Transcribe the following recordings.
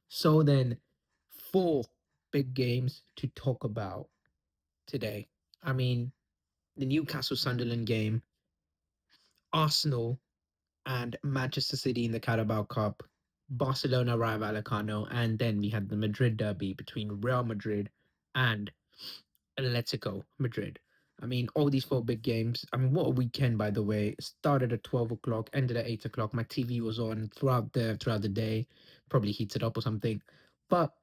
So then, four big games to talk about today. I mean, the Newcastle Sunderland game, Arsenal and Manchester City in the Carabao Cup, Barcelona Rayo Vallecano, and then we had the Madrid derby between Real Madrid and Atletico Madrid. I mean, all these four big games. I mean, what a weekend, by the way. Started at 12 o'clock, ended at 8 o'clock. My TV was on throughout the day, probably heated up or something. But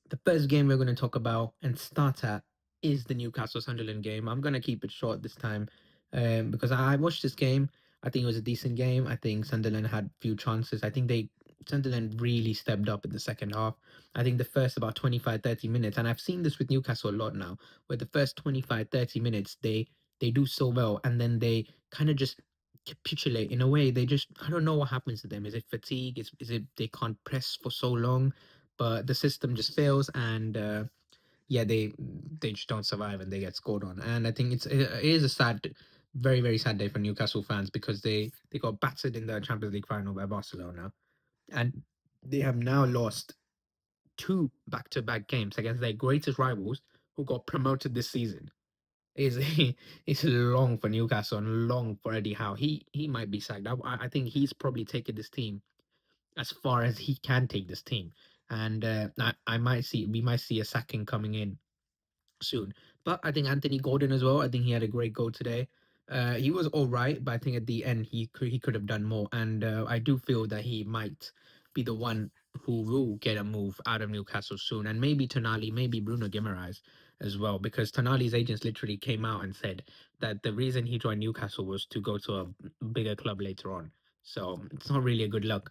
the first game we're going to talk about and start at is the Newcastle Sunderland game. I'm going to keep it short this time because I watched this game. I think it was a decent game. I think Sunderland had few chances. I think Sunderland really stepped up in the second half. I think the first about 25, 30 minutes, and I've seen this with Newcastle a lot now, where the first 25, 30 minutes, they do so well and then they kind of just capitulate in a way. They just, I don't know what happens to them. Is it fatigue? Is it they can't press for so long? But the system just fails and yeah, they just don't survive and they get scored on. And I think it is a sad, very very sad day for Newcastle fans because they got battered in the Champions League final by Barcelona, and they have now lost two back-to-back games against their greatest rivals who got promoted this season. Is it's long for Newcastle and long for Eddie Howe. He might be sacked. I think he's probably taken this team as far as he can take this team. And I might see we might see a sacking coming in soon. But I think Anthony Gordon as well. I think he had a great goal today. He was all right, but I think at the end he could have done more. And I do feel that he might be the one who will get a move out of Newcastle soon, and maybe Tonali, maybe Bruno Guimaraes as well, because Tonali's agents literally came out and said that the reason he joined Newcastle was to go to a bigger club later on. So it's not really a good look.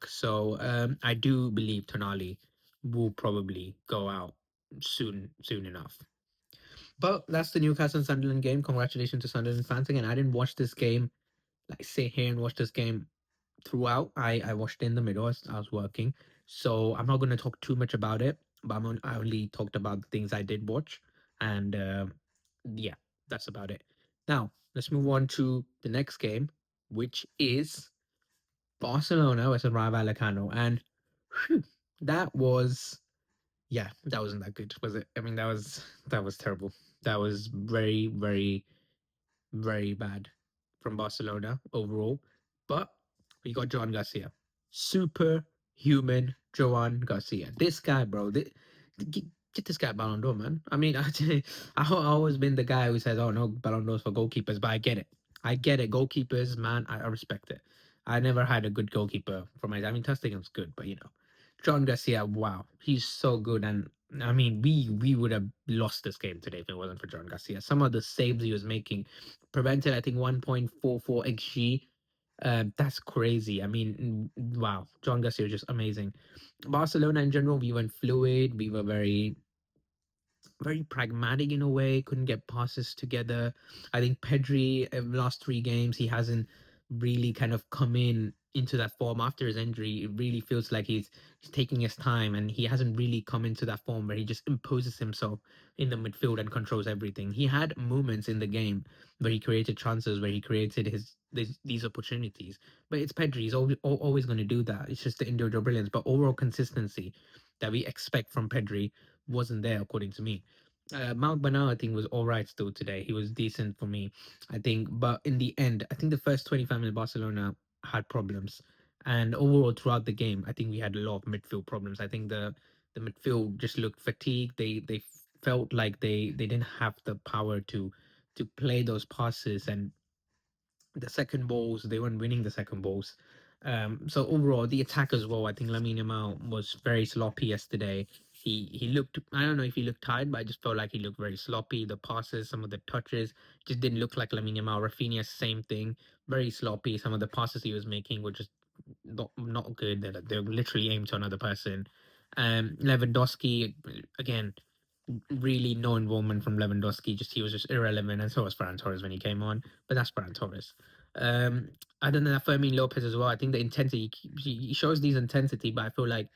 So I do believe Tonali will probably go out soon enough. But that's the Newcastle and Sunderland game. Congratulations to Sunderland fans again. I didn't watch this game, like sit here and watch this game throughout. I watched it in the middle as I was working, so I'm not going to talk too much about it. But I only talked about the things I did watch, and yeah, that's about it. Now let's move on to the next game, which is Barcelona versus Rayo Vallecano, and whew, that was yeah, that wasn't that good, was it? I mean, that was terrible. That was very, very, very bad from Barcelona overall. But we got Joan Garcia, superhuman Joan Garcia. This guy, bro. Get, get this guy Ballon d'Or, man. I mean, I've always been the guy who says, "Oh no, Ballon d'Ors for goalkeepers," but I get it. I get it. Goalkeepers, man, I respect it. I never had a good goalkeeper for my. I mean, Ter Stegen's good, but John Garcia, wow, he's so good. And I mean, we would have lost this game today if it wasn't for John Garcia. Some of the saves he was making prevented, I think, 1.44 xg. That's crazy. I mean, wow, John Garcia was just amazing. Barcelona in general, we went fluid. We were very pragmatic in a way, couldn't get passes together. I think Pedri, last three games, he hasn't really kind of come into that form after his injury. It really feels like he's taking his time and he hasn't really come into that form where he just imposes himself in the midfield and controls everything. He had moments in the game where he created chances, where he created these opportunities. But it's Pedri, he's always going to do that. It's just the individual brilliance, but overall consistency that we expect from Pedri wasn't there, according to me. Mount Bernal, I think, was all right still today. He was decent for me, I think. But in the end, I think the first 25 minutes, Barcelona had problems. And overall, throughout the game, I think we had a lot of midfield problems. I think the midfield just looked fatigued. They felt like they didn't have the power to play those passes, and the second balls, they weren't winning the second balls. So overall, the attack as well, I think Lamine Yamal was very sloppy yesterday. He looked, I don't know if he looked tired, but I just felt like he looked very sloppy. The passes, some of the touches just didn't look like Lamine Yamal. Rafinha, same thing, very sloppy. Some of the passes he was making were just not good. They're literally aimed to another person. Lewandowski, again, really no involvement from Lewandowski. Just he was just irrelevant, and so was Ferran Torres when he came on. But that's Ferran Torres. Um, Other than that, Fermin Lopez as well. I think the intensity he shows these intensity, but I feel like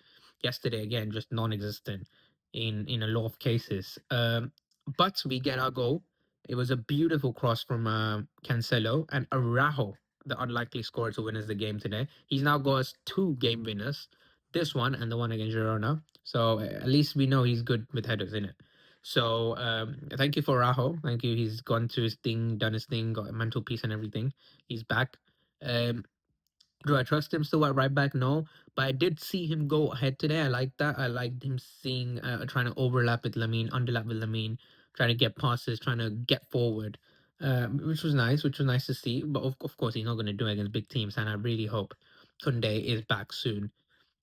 yesterday again just non-existent in a lot of cases. But we get our goal. It was a beautiful cross from Cancelo and Araujo, the unlikely scorer to win us the game today. He's now got us two game winners. this one and the one against Girona. So at least we know he's good with headers in it. So thank you for Rajo. Thank you. He's gone to his thing, done his thing, got a mental piece and everything. He's back. Um, do I trust him still at right back? No, but I did see him go ahead today. I like that. I liked him seeing trying to overlap with Lamine, underlap with Lamine, trying to get passes, trying to get forward, which was nice. Which was nice to see. But of course, he's not going to do it against big teams, and I really hope Kunde is back soon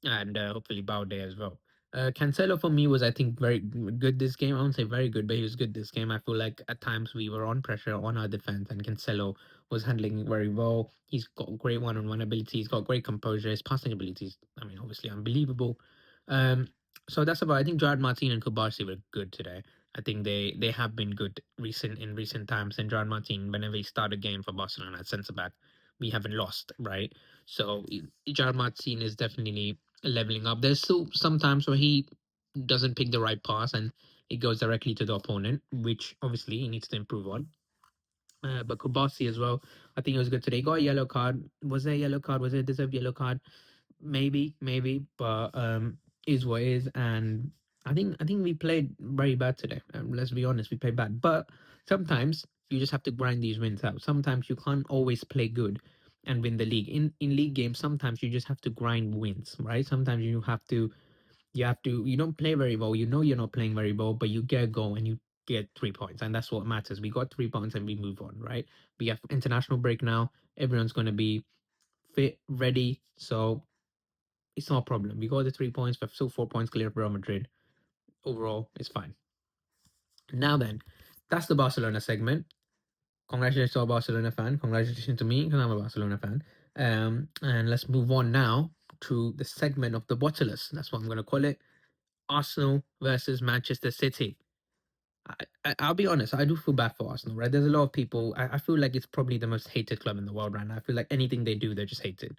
and hopefully Baude as well. Cancelo for me was I think very good this game. I won't say very good, but he was good this game. I feel like at times we were on pressure on our defense, and Cancelo was handling it very well. He's got great one-on-one ability. He's got great composure. His passing abilities, I mean, obviously unbelievable. Um, so that's about. I think Gerard Martin and Kubarsi were good today. I think they have been good recent times. And Gerard Martin, whenever he started a game for Barcelona at centre back, we haven't lost, right? So Gerard Martin is definitely leveling up. There's still some times where he doesn't pick the right pass and it goes directly to the opponent, which obviously he needs to improve on. But Kubasi as well, I think it was good today. He got a yellow card. Was there a yellow card? Was it a deserved yellow card? Maybe, but is what is. And I think we played very bad today. Let's be honest, we played bad. But sometimes you just have to grind these wins out. Sometimes you can't always play good and win the league. In league games, sometimes you just have to grind wins, right? Sometimes you don't play very well. You know you're not playing very well, but you get a goal and you get 3 points, and that's what matters. We got 3 points and we move on, right? We have international break now. Everyone's gonna be fit, ready. So it's not a problem. We got the 3 points. We're still 4 points clear of Real Madrid. Overall, it's fine. Now then, that's the Barcelona segment. Congratulations to our Barcelona fan. Congratulations to me because I'm a Barcelona fan. And let's move on now to the segment of the bottlers. That's what I'm going to call it. Arsenal versus Manchester City. I'll be honest, I do feel bad for Arsenal, right? There's a lot of people. I feel like it's probably the most hated club in the world right now. I feel like anything they do, they're just hated.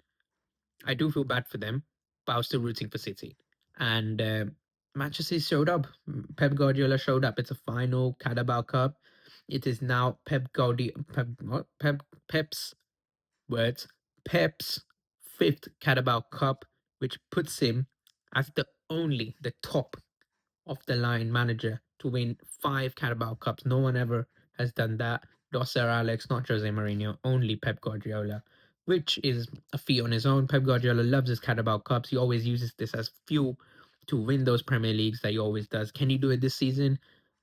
I do feel bad for them, but I was still rooting for City. And Manchester showed up. Pep Guardiola showed up. It's a final Carabao Cup. It is now Pep's words, Pep's fifth Carabao Cup, which puts him as the top of the line manager to win five Carabao Cups. No one ever has done that. Not Sir Alex, not Jose Mourinho, only Pep Guardiola, which is a feat on his own. Pep Guardiola loves his Carabao Cups. He always uses this as fuel to win those Premier Leagues that he always does. Can he do it this season?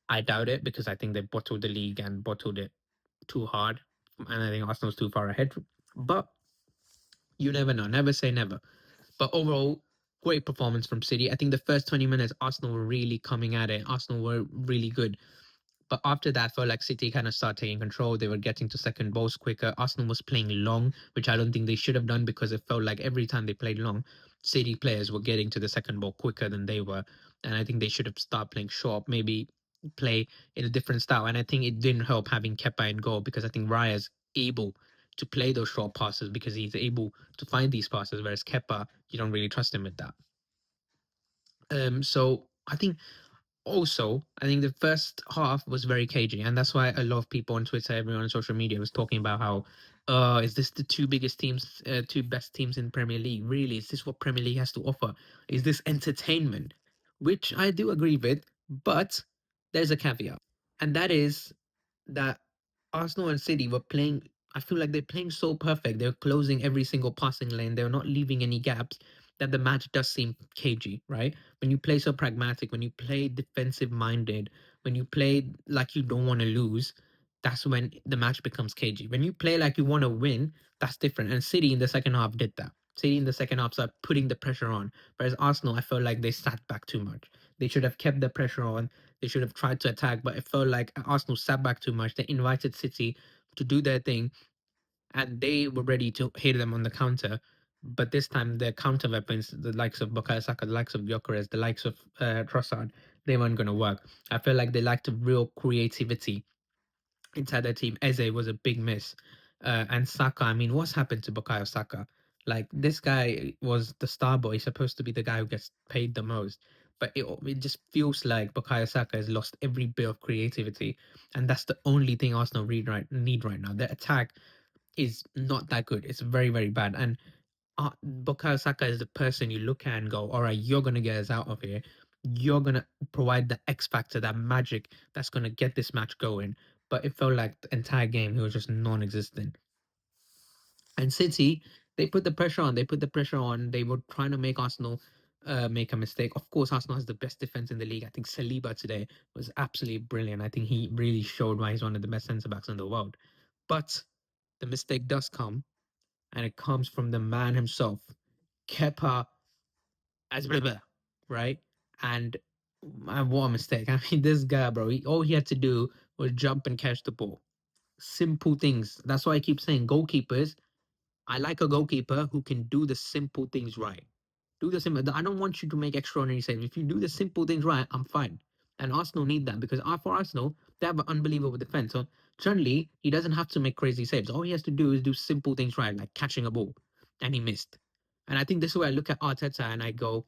I doubt it because I think they bottled the league and bottled it too hard. And I think Arsenal's too far ahead. But you never know. Never say never. But overall, great performance from City. I think the first 20 minutes, Arsenal were really coming at it. Arsenal were really good. But after that, I felt like City kind of started taking control. They were getting to second balls quicker. Arsenal was playing long, which I don't think they should have done because it felt like every time they played long, City players were getting to the second ball quicker than they were. And I think they should have started playing short, maybe play in a different style. And I think it didn't help having Kepa in goal because I think Raya's able to play those short passes because he's able to find these passes, whereas Kepa, you don't really trust him with that. So I think also, I think the first half was very cagey, and that's why a lot of people on Twitter, everyone on social media was talking about how, is this the two biggest teams, two best teams in Premier League? Really, is this what Premier League has to offer? Is this entertainment? Which I do agree with, but there's a caveat, and that is that Arsenal and City were playing. I feel like they're playing so perfect. They're closing every single passing lane. They're not leaving any gaps. That the match does seem cagey, right? When you play so pragmatic, when you play defensive minded, when you play like you don't want to lose, that's when the match becomes cagey. When you play like you want to win, that's different. And City in the second half did that. City in the second half started putting the pressure on. Whereas Arsenal, I felt like they sat back too much. They should have kept the pressure on. They should have tried to attack, but it felt like Arsenal sat back too much. They invited City to do their thing, and they were ready to hit them on the counter. But this time, their counter weapons, the likes of Bukayo Saka, the likes of Gyökeres, the likes of Trossard, they weren't going to work. I feel like they lacked a real creativity inside their team. Eze was a big miss. And Saka, I mean, what's happened to Bukayo Saka? Like, this guy was the star boy, he's supposed to be the guy who gets paid the most. But it just feels like Bukayo Saka has lost every bit of creativity. And that's the only thing Arsenal need right now. Their attack is not that good. It's very, very bad. And Bukayo Saka is the person you look at and go, all right, you're gonna get us out of here. You're gonna provide the X factor, that magic that's gonna get this match going. But it felt like the entire game he was just non-existent. And City, they put the pressure on. They put the pressure on. They were trying to make Arsenal make a mistake. Of course, Arsenal has the best defense in the league. I think Saliba today was absolutely brilliant. I think he really showed why he's one of the best centre backs in the world. But the mistake does come, and it comes from the man himself, Kepa as blah, blah, right? And what a mistake. I mean, this guy, bro, all he had to do was jump and catch the ball. Simple things. That's why I keep saying goalkeepers, I like a goalkeeper who can do the simple things right. Do the simple. I don't want you to make extraordinary saves. If you do the simple things right, I'm fine. And Arsenal need that because for Arsenal, they have an unbelievable defense. So generally, he doesn't have to make crazy saves. All he has to do is do simple things right, like catching a ball, and he missed. And I think this is where I look at Arteta and I go,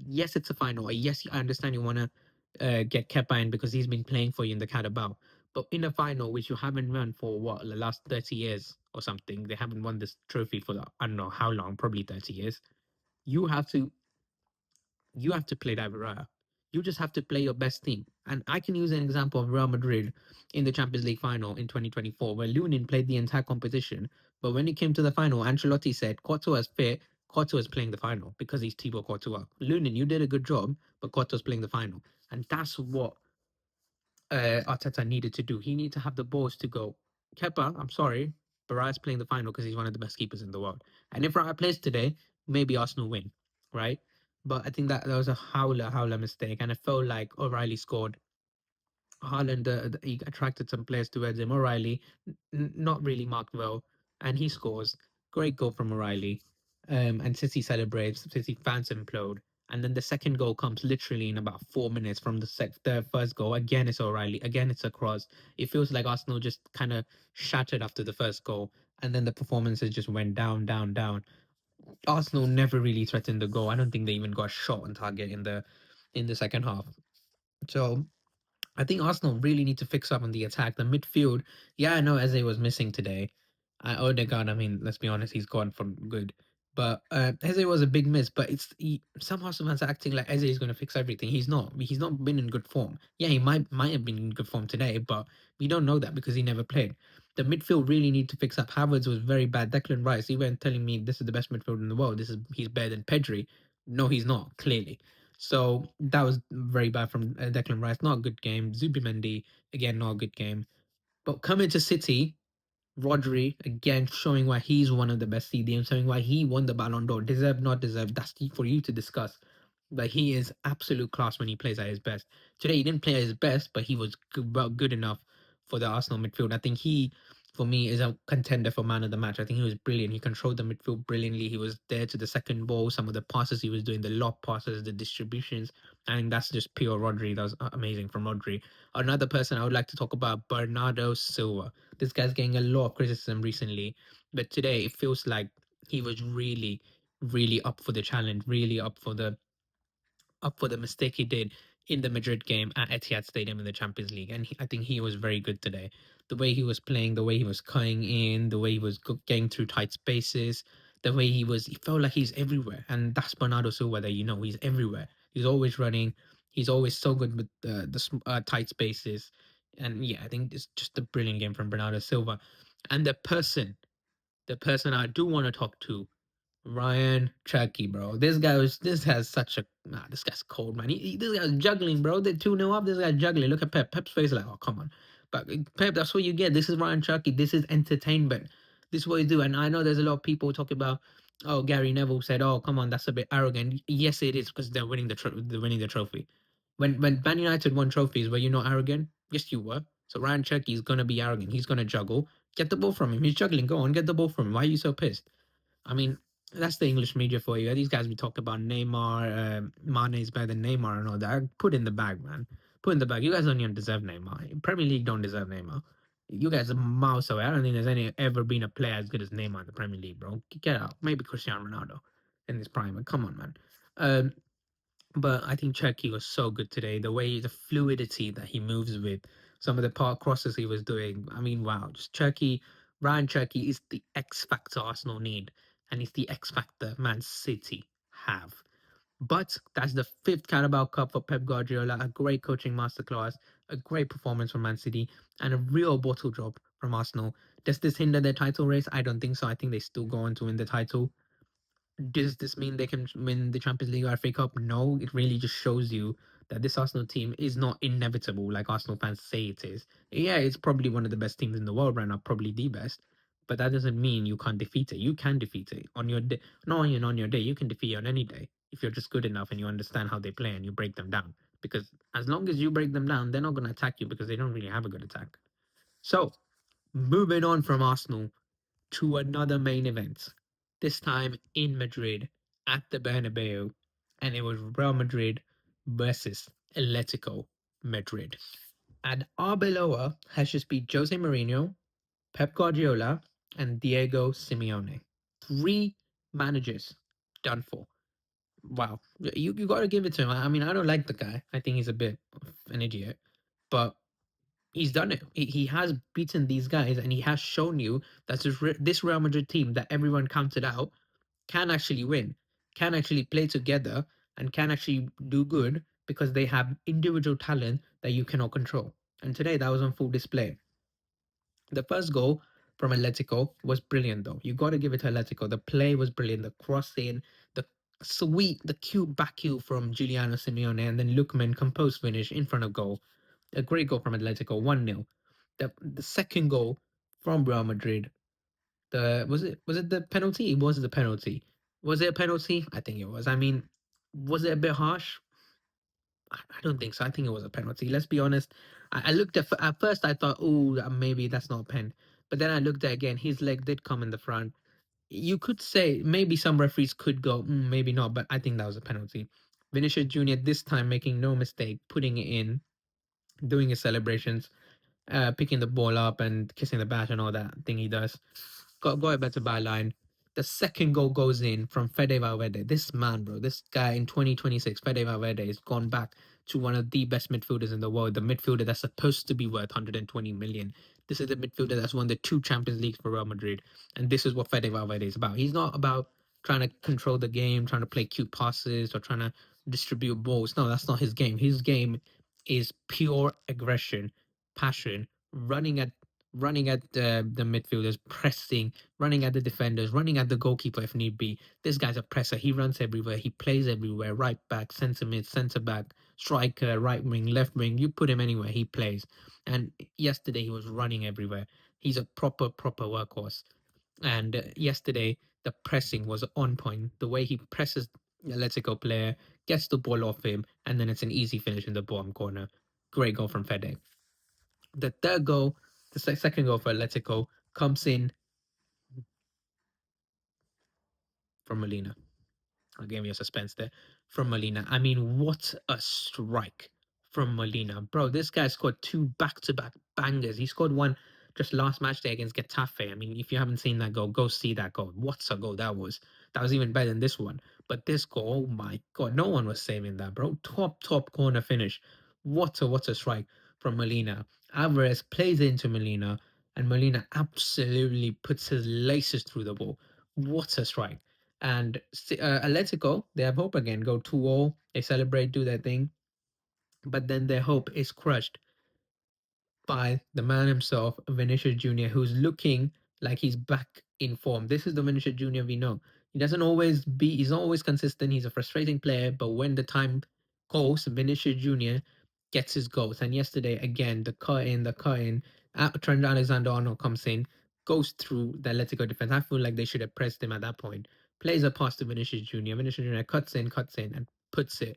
yes, it's a final. Yes, I understand you want to get Kepa in because he's been playing for you in the Carabao. But in a final, which you haven't won for what, the last 30 years or something, they haven't won this trophy for I don't know how long, probably 30 years. You have to play that Raya. You just have to play your best team. And I can use an example of Real Madrid in the Champions League final in 2024, where Lunin played the entire competition. But when it came to the final, Ancelotti said, Courtois fit, Courtois is playing the final because he's Thibaut Courtois. Lunin, you did a good job, but Courtois playing the final. And that's what Arteta needed to do. He needed to have the balls to go, Kepa, I'm sorry, but Raya's playing the final because he's one of the best keepers in the world. And if Raya plays today, maybe Arsenal win, right? But I think that was a howler mistake. And it felt like O'Reilly scored. Haaland, he attracted some players towards him. O'Reilly, not really marked well, and he scores. Great goal from O'Reilly. And City celebrates. City fans implode. And then the second goal comes literally in about 4 minutes from the first goal. Again, it's O'Reilly. Again, it's a cross. It feels like Arsenal just kind of shattered after the first goal. And then the performances just went down, down, down. Arsenal never really threatened the goal. I don't think they even got a shot on target in the second half. So I think Arsenal really need to fix up on the attack. The midfield, yeah, I know Eze was missing today. Odegaard, I mean, let's be honest, he's gone from good. But Eze was a big miss. But somehow someone's acting like Eze is going to fix everything. He's not. He's not been in good form. Yeah, he might have been in good form today, but we don't know that because he never played. The midfield really need to fix up. Havertz was very bad. Declan Rice, you weren't telling me this is the best midfield in the world. He's better than Pedri. No, he's not. Clearly. So that was very bad from Declan Rice. Not a good game. Zubimendi, again, not a good game. But coming to City, Rodri, again, showing why he's one of the best CDMs, showing why he won the Ballon d'Or. Deserved, not deserved, that's for you to discuss. But he is absolute class when he plays at his best. Today, he didn't play at his best, but he was good enough for the Arsenal midfield. I think he, for me, is a contender for man of the match. I think he was brilliant. He controlled the midfield brilliantly. He was there to the second ball. Some of the passes he was doing, the lob passes, the distributions. I think that's just pure Rodri. That was amazing from Rodri. Another person I would like to talk about, Bernardo Silva. This guy's getting a lot of criticism recently, but today it feels like he was really, really up for the challenge, really up for the mistake he did in the Madrid game at Etihad Stadium in the Champions League. And I think he was very good today. The way he was playing, the way he was cutting in, the way he was getting through tight spaces, the way he felt like he's everywhere. And that's Bernardo Silva that he's everywhere. He's always running. He's always so good with the tight spaces. And yeah, I think it's just a brilliant game from Bernardo Silva. And the person I do want to talk to, Ryan Chucky, bro. This has such a this guy's cold, man. This guy's juggling, bro. They 2-0 up. This guy's juggling. Look at Pep. Pep's face like, oh come on. But Pep, that's what you get. This is Ryan Chucky. This is entertainment. This is what you do. And I know there's a lot of people talking about, oh, Gary Neville said, oh come on, that's a bit arrogant. Yes, it is because they're winning the trophy. When Man United won trophies, were you not arrogant? Yes, you were. So Ryan Chucky is gonna be arrogant. He's gonna juggle. Get the ball from him. He's juggling. Go on, get the ball from him. Why are you so pissed? I mean, that's the English media for you. These guys we talk about Neymar, Mane is better than Neymar and all that. Put in the bag, man. Put in the bag. You guys don't even deserve Neymar. Premier League don't deserve Neymar. You guys are miles away. I don't think there's ever been a player as good as Neymar in the Premier League, bro. Get out. Maybe Cristiano Ronaldo in his prime, but come on, man. Um, but I think Cherky was so good today. The fluidity that he moves with, some of the park crosses he was doing. I mean, wow, just Cherky, Ryan Cherky is the X factor Arsenal need. and he's the X factor Man City have. But that's the fifth Carabao Cup for Pep Guardiola, a great coaching masterclass, a great performance from Man City, and a real bottle drop from Arsenal. Does this hinder their title race? I don't think so. I think they still go on to win the title. Does this mean they can win the Champions League or FA Cup? No, it really just shows you that this Arsenal team is not inevitable like Arsenal fans say it is. Yeah, it's probably one of the best teams in the world right now, probably the best. But that doesn't mean you can't defeat it. You can defeat it on your day. Not on your day. You can defeat it on any day if you're just good enough and you understand how they play and you break them down. Because as long as you break them down, they're not going to attack you because they don't really have a good attack. So moving on from Arsenal to another main event, this time in Madrid at the Bernabeu, and it was Real Madrid versus Atletico Madrid. And Arbeloa has just beat Jose Mourinho, Pep Guardiola, and Diego Simeone. Three managers done for. Wow. You got to give it to him. I mean, I don't like the guy. I think he's a bit of an idiot. But he's done it. He has beaten these guys, and he has shown you that this Real Madrid team that everyone counted out can actually win, can actually play together, and can actually do good because they have individual talent that you cannot control. And today that was on full display. The first goal from Atletico was brilliant, though. You got to give it to Atletico. The play was brilliant. The crossing, the the cute back heel from Giuliano Simeone, and then Lookman composed finish in front of goal. A great goal from Atletico, 1-0. The second goal from Real Madrid, the was it the penalty? It was the penalty. Was it a penalty? I think it was. I mean, was it a bit harsh? I don't think so. I think it was a penalty. Let's be honest. I looked at first. I thought, oh, maybe that's not a pen. But then I looked at it again. His leg did come in the front. You could say maybe some referees could go, maybe not, but I think that was a penalty. Vinicius Junior this time making no mistake, putting it in, doing his celebrations, picking the ball up and kissing the bat and all that thing he does. Got a better byline. The second goal goes in from Fede Valverde. This man, bro, this guy in 2026, Fede Valverde, has gone back to one of the best midfielders in the world. The midfielder that's supposed to be worth 120 million. This is the midfielder that's won the two Champions Leagues for Real Madrid. And this is what Fede Valverde is about. He's not about trying to control the game, trying to play cute passes, or trying to distribute balls. No, that's not his game. His game is pure aggression, passion, running at the midfielders, pressing, running at the defenders, running at the goalkeeper if need be. This guy's a presser. He runs everywhere. He plays everywhere. Right back, centre mid, centre back, striker, right wing, left wing. You put him anywhere, he plays. And yesterday he was running everywhere. He's a proper workhorse. And yesterday the pressing was on point. The way he presses the Atletico player, gets the ball off him, and then it's an easy finish in the bottom corner. Great goal from Fede. The third goal, the second goal for Atletico, comes in from Molina. I gave you a suspense there. From Molina. I mean, what a strike from Molina. Bro, this guy scored two back-to-back bangers. He scored one just last match day against Getafe. I mean, if you haven't seen that goal, go see that goal. What a goal that was. That was even better than this one. But this goal, oh my God, no one was saving that, bro. Top corner finish. What a strike from Molina. Alvarez plays into Molina, and Molina absolutely puts his laces through the ball. What a strike. And Atletico, they have hope again, go 2-0. They celebrate, do their thing. But then their hope is crushed by the man himself, Vinicius Junior, who's looking like he's back in form. This is the Vinicius Junior we know. He's not always consistent. He's a frustrating player, but when the time calls, Vinicius Junior gets his goals. And yesterday, again, the cut in, Trent Alexander-Arnold comes in, goes through the Atletico defense. I feel like they should have pressed him at that point. Plays a pass to Vinicius Junior. Vinicius Junior cuts in, and puts it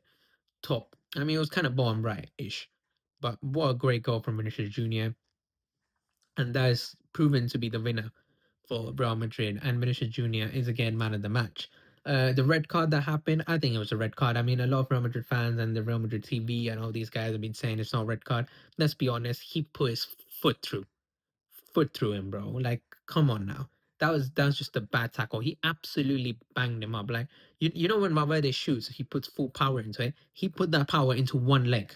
top. I mean, it was kind of bottom right-ish. But what a great goal from Vinicius Junior. And that is proven to be the winner for Real Madrid. And Vinicius Junior is again man of the match. The red card that happened, I think it was a red card. I mean, a lot of Real Madrid fans and the Real Madrid TV and all these guys have been saying it's not a red card. Let's be honest, he put his foot through him, bro. Like, come on now. That was just a bad tackle. He absolutely banged him up. Like, you know when Valverde shoots, he puts full power into it. He put that power into one leg.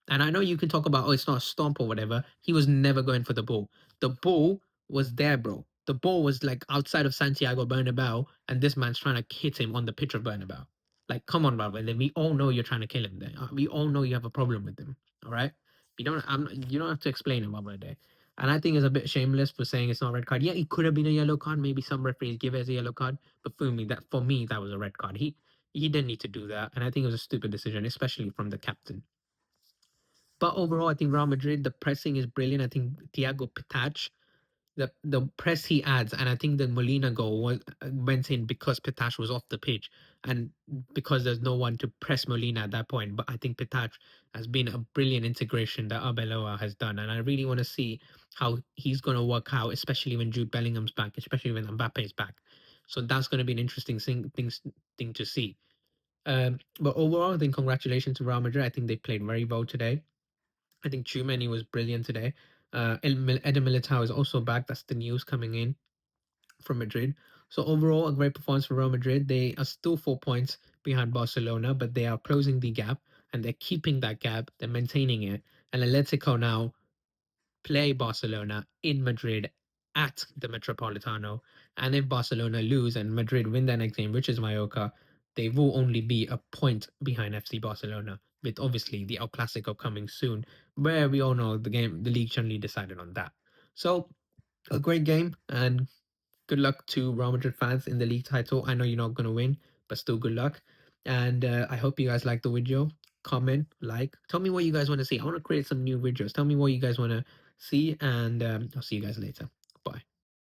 And I know you can talk about, oh, it's not a stomp or whatever. He was never going for the ball. The ball was there, bro. The ball was like outside of Santiago Bernabeu, and this man's trying to hit him on the pitch of Bernabeu. Like, come on, brother. Then we all know you're trying to kill him. There, we all know you have a problem with him. All right, you don't have to explain it, my day. And I think it's a bit shameless for saying it's not a red card. Yeah, it could have been a yellow card. Maybe some referees give it as a yellow card, but for me, that was a red card. He didn't need to do that, and I think it was a stupid decision, especially from the captain. But overall, I think Real Madrid, the pressing is brilliant. I think Thiago Pitach, the press he adds, and I think the Molina goal went in because Pitach was off the pitch, and because there's no one to press Molina at that point. But I think Pitach has been a brilliant integration that Arbeloa has done, and I really want to see how he's going to work out, especially when Jude Bellingham's back, especially when Mbappe is back. So that's going to be an interesting thing to see. But overall, I think congratulations to Real Madrid. I think they played very well today. I think Chumeni was brilliant today. Eder Militao is also back. That's the news coming in from Madrid. So overall, a great performance for Real Madrid. They are still 4 points behind Barcelona, but they are closing the gap and they're keeping that gap. They're maintaining it. And Atletico now play Barcelona in Madrid at the Metropolitano. And if Barcelona lose and Madrid win their next game, which is Mallorca, they will only be a point behind FC Barcelona, with obviously the El Clasico coming soon, where we all know the league generally decided on that. So a great game, and good luck to Real Madrid fans in the league title. I know you're not going to win, but still good luck. And I hope you guys like the video. Comment, like, tell me what you guys want to see. I want to create some new videos. Tell me what you guys want to see, and I'll see you guys later.